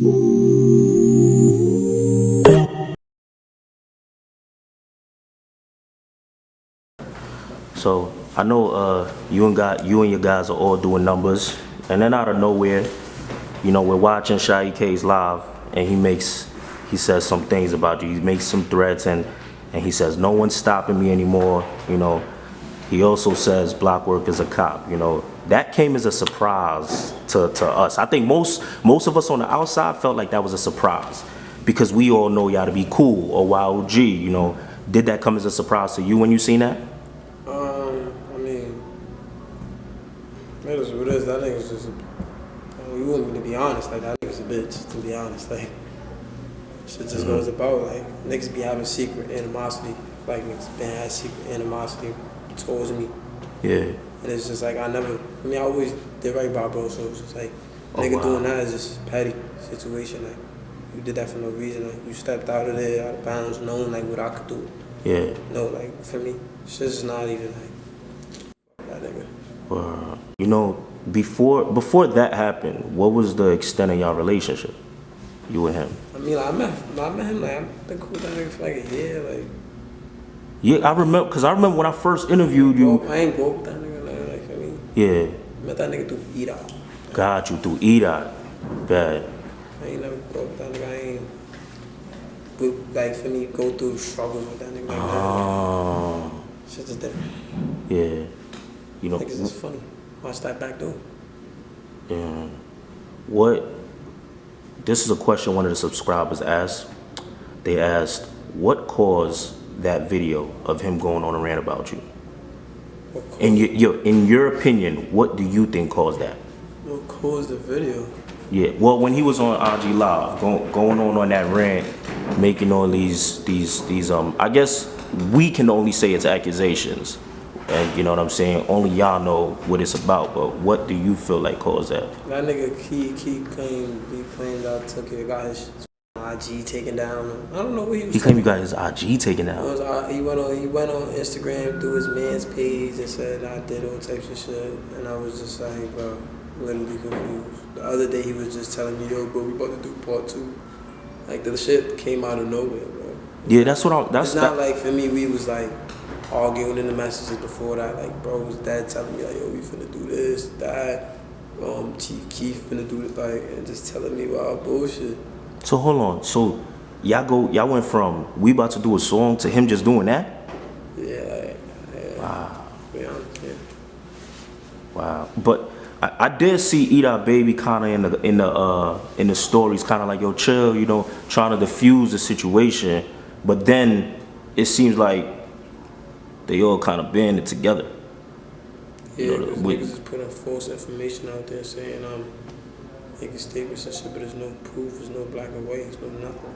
So I know you and your guys are all doing numbers, and then out of nowhere, you know, we're watching Sha EK's live, and he says some things about you. He makes some threats, and he says no one's stopping me anymore. You know, he also says Blockwork is a cop. You know, that came as a surprise to us. I think most of us on the outside felt like that was a surprise because we all know y'all to be cool or YOG. You know, did that come as a surprise to you when you seen that? I mean, it is what it is. That nigga's just, you want me to be honest, like, that nigga's a bitch, to be honest. Like, shit just goes about, like, niggas be having secret animosity. Like, niggas been having secret animosity towards me. Yeah. And it's just like, I always did right by bro, so it's just like, nigga doing that is just a petty situation. Like, you did that for no reason. Like, you stepped out of there, out of bounds, knowing, like, what I could do. Yeah. No, like, for me, shit's just not even, like, that nigga. You know, before that happened, what was the extent of y'all relationship, you and him? I mean, like, I met him, like, I've been cool with that nigga for like a year, like. Yeah, I remember when I first interviewed you. I ain't broke with that nigga, like, for me. Yeah. Met that nigga through Edot. Got you through Edot. Bad. I ain't never broke with that nigga. I ain't, like, for me, go through struggles with that nigga. Like, Oh. Shit is different. Yeah. You know. Niggas is funny. Watch that back door. Yeah. This is a question one of the subscribers asked. They asked, what caused that video of him going on a rant about you? In your opinion, what do you think caused that? What caused the video? Yeah, well, when he was on IG Live, going on that rant, making all these I guess we can only say it's accusations, and you know what I'm saying. Only y'all know what it's about. But what do you feel like caused that? That nigga he claimed I took it, got his IG taken down. I don't know what he was. He claimed you got his IG taken down. He went on Instagram through his man's page and said I did all types of shit, and I was just like, bro, literally confused. The other day he was just telling me, yo, bro, we about to do part 2. Like, the shit came out of nowhere, bro. Yeah, that's what I'm. It's not like for me. We was like arguing in the messages before that. Like, bro was dad telling me like, yo, we finna do this, that. Chief Keef finna do it, like, and just telling me wild bullshit. So hold on. So y'all went from we about to do a song to him just doing that? Yeah. Wow. To be honest, yeah. Wow. But I did see Edot Baby kind of in the stories, kind of like, yo, chill, you know, trying to diffuse the situation. But then it seems like they all kind of banded together. Yeah, because niggas is putting false information out there saying making statements and shit, but there's no proof, there's no black and white, there's no nothing.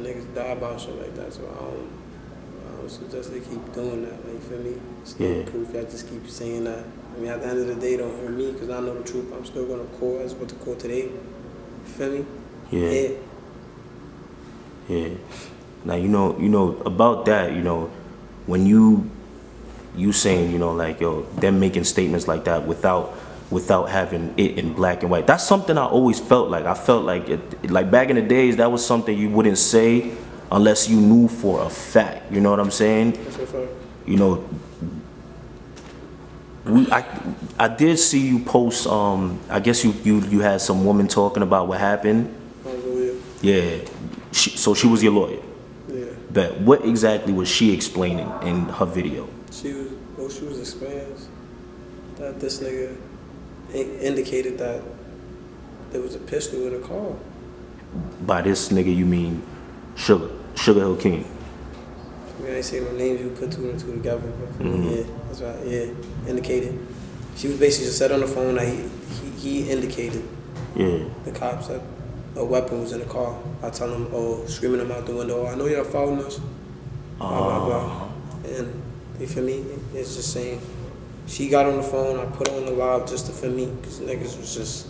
Niggas die about shit like that, so I don't suggest they keep doing that. Like, you feel me? It's no proof. I just keep saying that. I mean, at the end of the day, don't hurt me because I know the truth. I'm still gonna call. That's what to call today. You feel me? Yeah. Now you know about that. You know, when you saying, you know, like, yo, them making statements like that without having it in black and white. That's something I always felt like. I felt like like back in the days, that was something you wouldn't say unless you knew for a fact. You know what I'm saying? That's a fact. You know, I did see you post. I guess you had some woman talking about what happened. Yeah. So she was your lawyer. Yeah. But what exactly was she explaining in her video? She was explaining that this nigga indicated that there was a pistol in the car. By this nigga, you mean SugarHill Keem? I mean, I ain't say no names, you put 2 and 2 together, but yeah, that's right, yeah, indicated. She was basically just said on the phone that he indicated the cops that a weapon was in the car. I tell him, screaming him out the window, I know y'all following us, blah, blah, blah. And you feel me? It's just saying, she got on the phone, I put her on the live just to for me, because niggas was just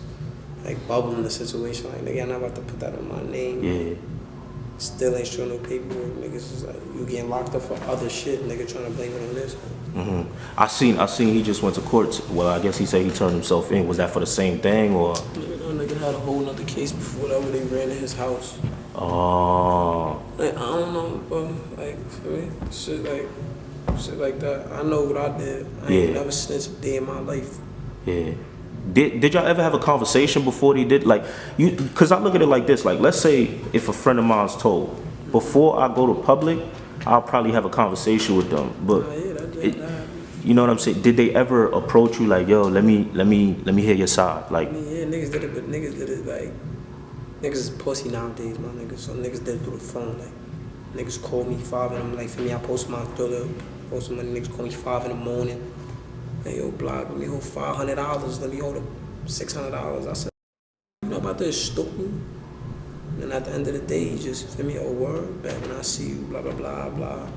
like bubbling the situation. Like, nigga, I'm not about to put that on my name. Yeah. Still ain't showing no paperwork. Niggas is like, you getting locked up for other shit. Nigga trying to blame it on this. I seen he just went to court. Well, I guess he said he turned himself in. Was that for the same thing or? Nigga had a whole nother case before that where they ran in his house. Oh. Like, I don't know, bro. Like, for me, shit like that. I know what I did. I ain't never snitched a day in my life. Yeah. Did y'all ever have a conversation before they did? Like, you, because I look at it like this. Like, let's say if a friend of mine's told, before I go to public, I'll probably have a conversation with them. But you know what I'm saying? Did they ever approach you like, yo, let me hear your side? Like, I mean, yeah, niggas did it, but niggas did it like, niggas is pussy nowadays, my niggas. So niggas did it through the phone. Like, niggas call me 5 in the morning. Like, for me, I post my thriller, post some money. Niggas call me 5 in the morning. Hey, yo, Block, let me hold $500. Let me hold $600. I said, you know about this, stupid? And at the end of the day, you just, feel me, oh, word, back when I see you, blah, blah, blah, blah.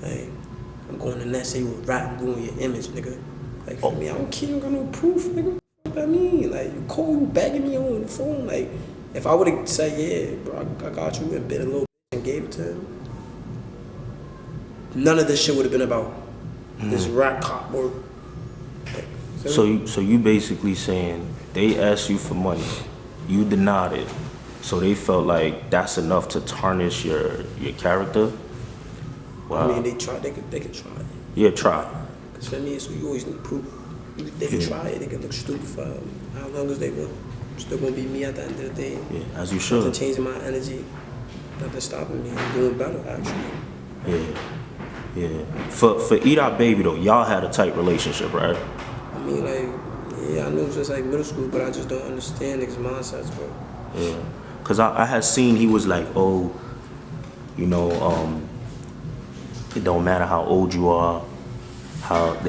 Hey, I'm going to net, say you a rap, ruin your image, nigga. Like, for me, I don't care, I don't got no proof, nigga. What I mean? Like, you call, you begging me on the phone. Like, if I would've said, yeah, bro, I got you, and bit a little and gave it to him, none of this shit would've been about this rap cop work. so you basically saying they asked you for money, you denied it, so they felt like that's enough to tarnish your character. Wow. I mean, they could try it. Yeah, try. Cause for me, so you always need proof. They can try it. They can look stupid for how long as they want. Still gonna be me at the end of the day. Yeah, as you should. Nothing changing my energy. Nothing stopping me. I'm doing better, actually. Yeah. For Edot Baby though, y'all had a tight relationship, right? I mean, like, yeah, I knew it was just like middle school, but I just don't understand niggas' mindsets, bro. Yeah. Cause I had seen he was like, oh, you know, it don't matter how old you are,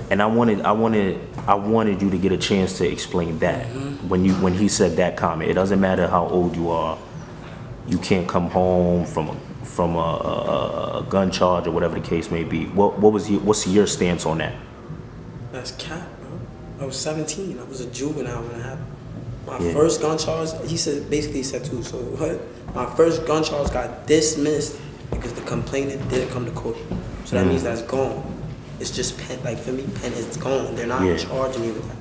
and I wanted you to get a chance to explain that. When he said that comment, it doesn't matter how old you are, you can't come home from a gun charge or whatever the case may be. What's your stance on that? That's cap, bro. I was 17. I was a juvenile when it happened. My Yeah. first gun charge, he said too. So what? My first gun charge got dismissed because the complainant didn't come to court. So that means that's gone. It's just pen. Like for me, pen is gone. They're not charging me with that.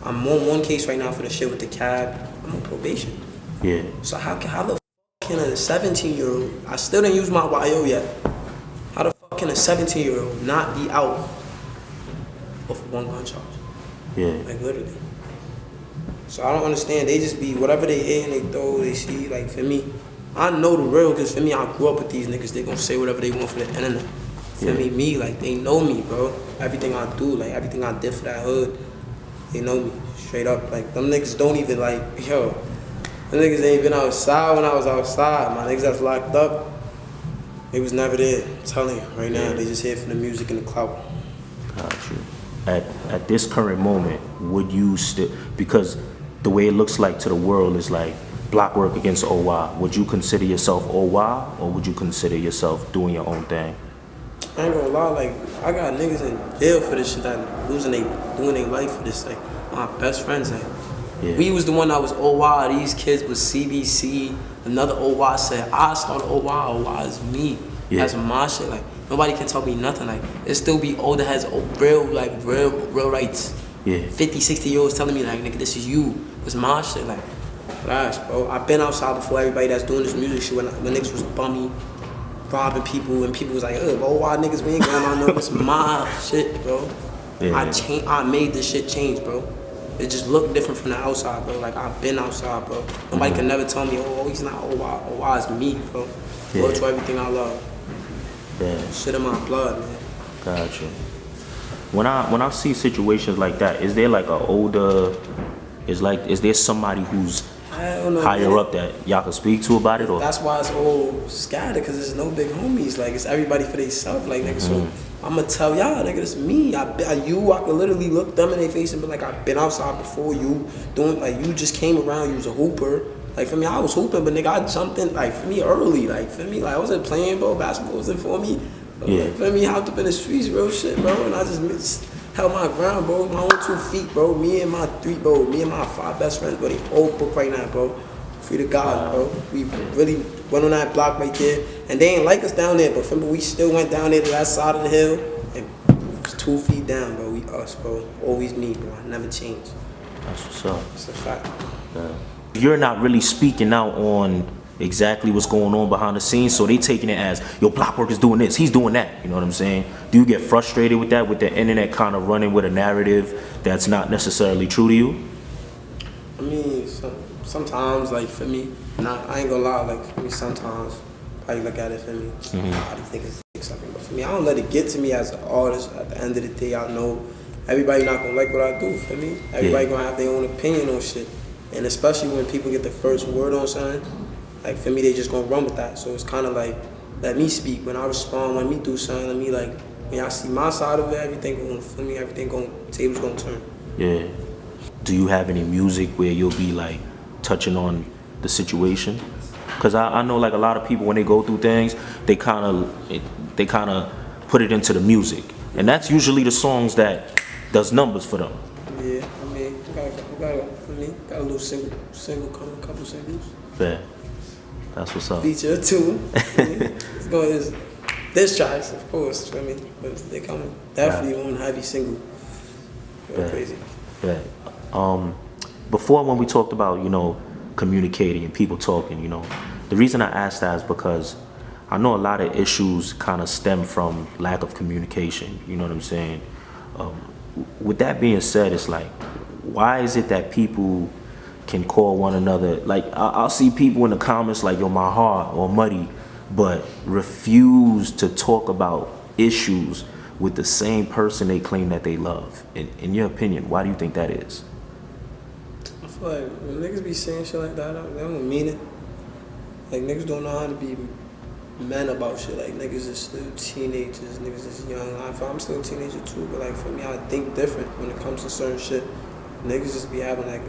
I'm on one case right now for the shit with the cab. I'm on probation. Yeah. So how the f can a 17-year-old? I still didn't use my YO yet. How the fuck can a 17-year-old not be out of one gun charge? Yeah. Like literally. So I don't understand. They just be whatever they hear and they throw, they see. Like for me, I know the real because for me, I grew up with these niggas. They gonna say whatever they want for the internet. For me, like they know me, bro. Everything I do, like everything I did for that hood, they know me straight up. Like them niggas don't even like, yo, them niggas ain't been outside when I was outside. My niggas that's locked up, they was never there. I'm telling you right now, they just here for the music and the clout. Got you. At this current moment, would you still, because the way it looks like to the world is like Blockwork against OY, would you consider yourself OY or would you consider yourself doing your own thing? I ain't gonna lie, like, I got niggas in jail for this shit that doing their life for this, like, my best friends, like, we was the one that was OY, these kids was CBC, another OY said, I started OY is me, that's my shit, like, nobody can tell me nothing, like, it still be older heads, real rights, 50, 60-year-olds telling me, like, nigga, this is you, it's my shit, like, gosh, bro, I've been outside before everybody that's doing this music shit when niggas was bummy, robbing people, and people was like, oh, why niggas, we ain't going on no, it's my shit, bro. I made this shit change, bro. It just looked different from the outside, bro. Like, I've been outside, bro. Nobody can never tell me, oh, he's not OY is me, bro. Go to everything I love. Shit in my blood, man. Gotcha. When I see situations like that, is there like is there somebody who's higher up that y'all can speak to about it, or? That's why it's all scattered, because there's no big homies. Like, it's everybody for themselves, like, nigga. So I'ma tell y'all, nigga, this me. I could literally look them in their face and be like, I've been outside before you, doing, like, you just came around, you was a hooper. Like, for me, I was hooping, but nigga, I jumped in, like, for me, early. Like, for me, like, I wasn't playing, bro. Basketball wasn't for me. Like, for me, I hopped up in the streets, real shit, bro. And I just held my ground, bro. My own 2 feet, bro. Me and my 5 best friends, bro. They all booked right now, bro. Free to God, bro. We really went on that block right there. And they ain't like us down there, but remember, we still went down there to that side of the hill. And it was 2 feet down, bro. We us, bro. Always me, bro. I never changed. That's what's up. It's a fact. Yeah. You're not really speaking out on exactly what's going on behind the scenes, so they taking it as, yo, Blockwork is doing this, he's doing that, you know what I'm saying? Do you get frustrated with that, with the internet kind of running with a narrative that's not necessarily true to you? I mean, sometimes, like, for me, I ain't gonna lie, like, for me, sometimes, I look at it for me, I think it's something, but for me, I don't let it get to me as an artist. At the end of the day, I know everybody not gonna like what I do, for me. Everybody gonna have their own opinion on shit, and especially when people get the first word on something, like, for me, they just gonna run with that. So it's kind of like, let me speak. When I respond, let me do something. Let me, like, when y'all see my side of it, everything going, for me, tables gonna turn. Yeah. Do you have any music where you'll be, like, touching on the situation? Because I know, like, a lot of people, when they go through things, they kind of put it into the music. And that's usually the songs that does numbers for them. Yeah, I mean, got a little single coming, couple singles. Yeah. That's what's up. Feature too. It's going this tracks, of course. I mean, but they coming definitely on heavy single. Crazy. Yeah. Before, when we talked about, you know, communicating and people talking, you know, the reason I asked that is because I know a lot of issues kind of stem from lack of communication. You know what I'm saying? With that being said, it's like, why is it that people can call one another, like, I'll see people in the comments like, yo, my heart, or muddy, but refuse to talk about issues with the same person they claim that they love. In your opinion, why do you think that is? I feel like when niggas be saying shit like that, they don't mean it. Like, niggas don't know how to be men about shit. Like, niggas is still teenagers, niggas is young. I'm still a teenager too, but, like, for me, I think different when it comes to certain shit. Niggas just be having, like,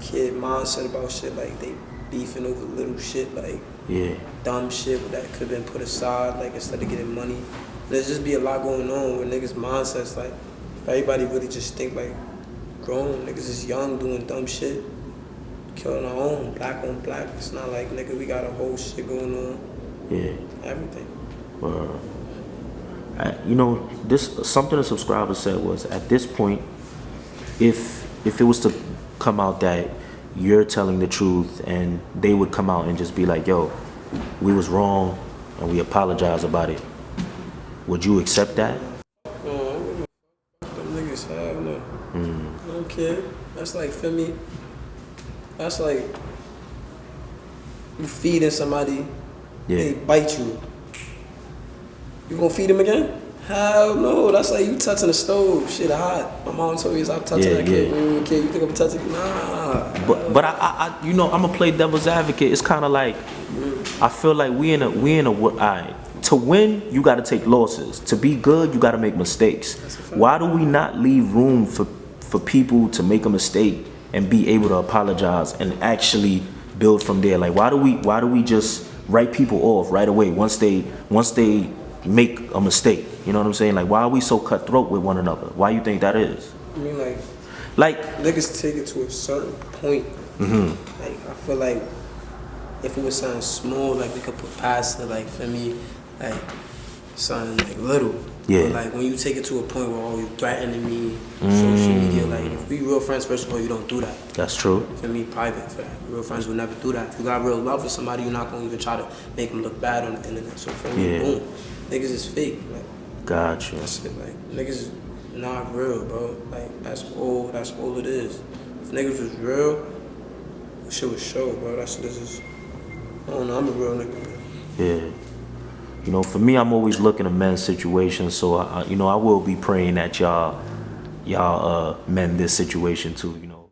kid mindset about shit, like they beefing over little shit, like dumb shit that could have been put aside, like, instead of getting money. There's just be a lot going on with niggas' mindsets, like, if everybody really just think like grown, niggas is young doing dumb shit, killing our own, black on black. It's not like, nigga, we got a whole shit going on. Yeah. Everything. You know, something a subscriber said was, at this point, if it was to come out that you're telling the truth and they would come out and just be like, yo, we was wrong and we apologize about it, would you accept that? No, them niggas have no. I don't care. That's like, for me, that's like you feeding somebody, they bite you. You gonna feed them again? Hell no, that's like you touching the stove, shit hot. My mom told me stop touching that kid when you were a kid. You think I'm touching it? Nah. But I you know, I'm gonna play devil's advocate. It's kind of like, I feel like we in a to win, you gotta take losses. To be good, you gotta make mistakes. Why do we not leave room for people to make a mistake and be able to apologize and actually build from there? Like, why do we just write people off right away once they make a mistake? You know what I'm saying? Like, why are we so cutthroat with one another? Why you think that is? I mean, like niggas take it to a certain point. Like, I feel like if it was something small, like, we could put past it. Like, for me, like, something like little. Yeah. But, like, when you take it to a point where, oh, you threatening me, social media, like, if we real friends, first of all, you don't do that. That's true. For me, private, for that. Real friends would never do that. If you got real love for somebody, you're not gonna even try to make them look bad on the internet. So for me, boom, niggas is fake. Like, gotcha. That's it. Like, niggas is not real, bro. Like, that's all it is. If niggas was real, shit was show, bro. That shit is just, I don't know, I'm a real nigga, man. Yeah. You know, for me, I'm always looking at men's situations, so you know, I will be praying that y'all mend this situation too, you know.